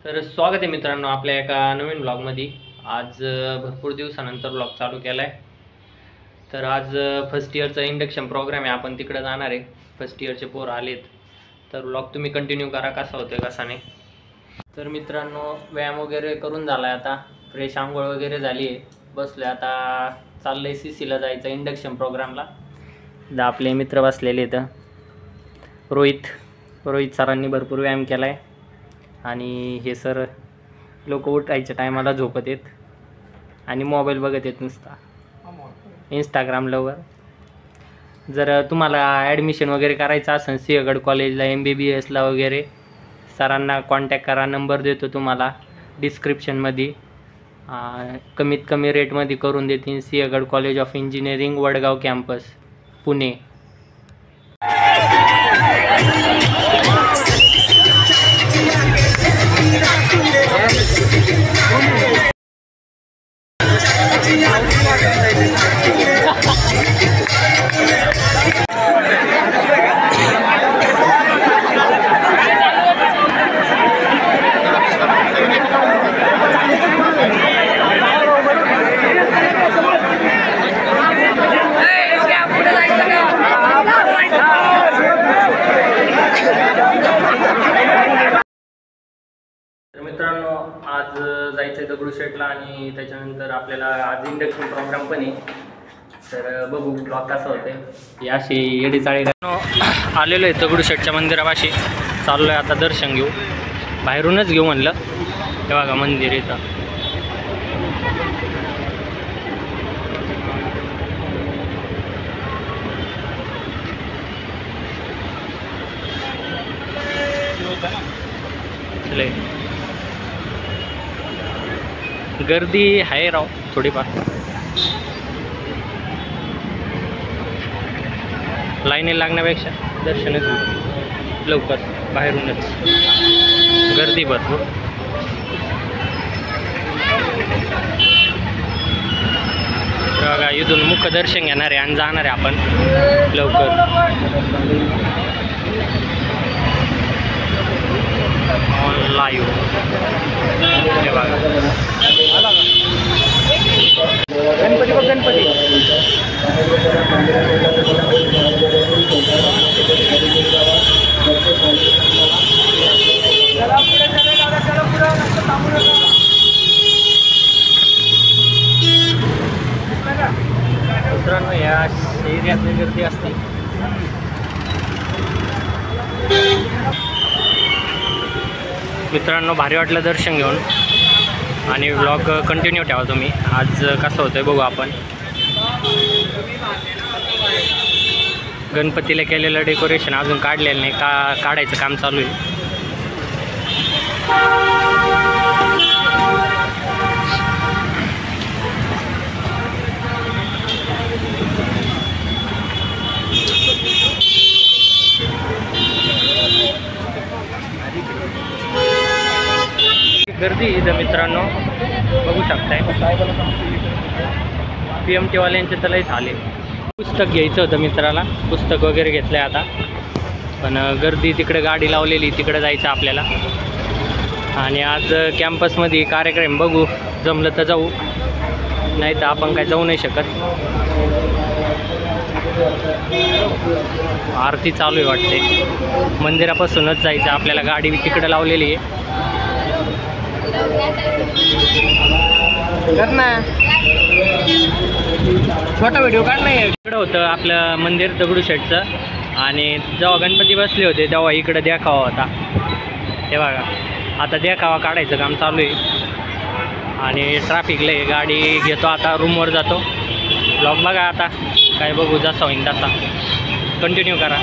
तर स्वागत आहे मित्रांनो आपल्या एका नवीन ब्लॉगमध्ये। आज भरपूर दिवसानंतर ब्लॉग चालू केला आहे। तर आज फर्स्ट इयरचा इंडक्शन प्रोग्राम आहे, आपण तिकडे जाणार आहे। फर्स्ट इयरचे पोर आलेत, तर ब्लॉग तुम्ही कंटिन्यू करा, कसा होतोय कसा नाही। तर मित्रांनो व्यायाम वगैरे करून झाला आहे, आता फ्रेश आंघोळ वगैरे झाली आहे, बसलोय आता। चाललंय CCला जायचं इंडक्शन प्रोग्रामला। आपले मित्र बसलेले इथं, रोहित सरांनी भरपूर व्यायाम केला आहे आणि हे सर लोक उठायच्या टायमाला झोपत आहेत आणि मोबाईल बघत आहेत नुसता इंस्टाग्रामला वर। जर तुम्हाला ॲडमिशन वगैरे करायचं असेल सिंहगड कॉलेजला MBBSला वगैरे, सरांना कॉन्टॅक्ट करा, नंबर देतो तुम्हाला डिस्क्रिप्शनमध्ये। कमीत कमी रेटमध्ये करून देतील Sinhgad college of engineering Vadgaon campus Pune. मित्रांनो आज जायचं दगडूशेठला आणि त्याच्यानंतर आपल्याला आज इंडक्शन प्रोग्राम पण आहे, तर बघू ब्लॉग कसा होते। अशी येडीचाळी आलेलो आहे दगडूशेठच्या मंदिरापाशी, चाललो आहे आता दर्शन घेऊ, बाहेरूनच घेऊ म्हणलं। हे बघा मंदिर इथं, चले गर्दी आहे राव थोडीफार, लाईनी लागण्यापेक्षा दर्शनच लवकर बाहेरूनच, गर्दी भरपूर। बघा इथून मुख्य दर्शन घेणार आहे आणि जाणार आहे आपण लवकर। लाईव्ह हे बघा गणपती बघ, गणपती मित्रांनो या एरियातली गर्दी असते। मित्रांनो भारी वाटलं दर्शन घेऊन, आणि व्लॉग कंटिन्यू ठेवा तुम्ही। आज कसं होतंय बघू आपण। गणपतीला केलेलं डेकोरेशन अजून काढलेलं नाही, काढायचं काम चालू आहे। गर्दी इथं मित्रांनो बघू शकताय, PMT वाल्यांचे तर लयच आले। पुस्तक घ्यायचं होतं मित्राला, पुस्तक वगैरे घेतलं आहे आता, पण गर्दी तिकडे गाडी लावलेली, तिकडे जायचं आपल्याला। आणि आज कॅम्पसमध्ये कार्यक्रम, बघू जमलं तर जाऊ, नाही तर आपण काय जाऊ नाही शकत। आरती चालू आहे वाटते, मंदिरापासूनच जायचं आपल्याला, गाडी तिकडे लावलेली आहे। कर ना छोटा व्हिडिओ काढ नाही। इकडं होतं आपलं मंदिर दगडूशेठचं, आणि जेव्हा गणपती बसले होते तेव्हा इकडं देखावा होता। हे बघा आता देखावा काढायचं काम चालू आहे, आणि ट्रॅफिकला आहे, गाडी घेतो आता, रूमवर जातो। ब्लॉग बघा आता काय, बघू जसा होईन तसा, कंटिन्यू करा।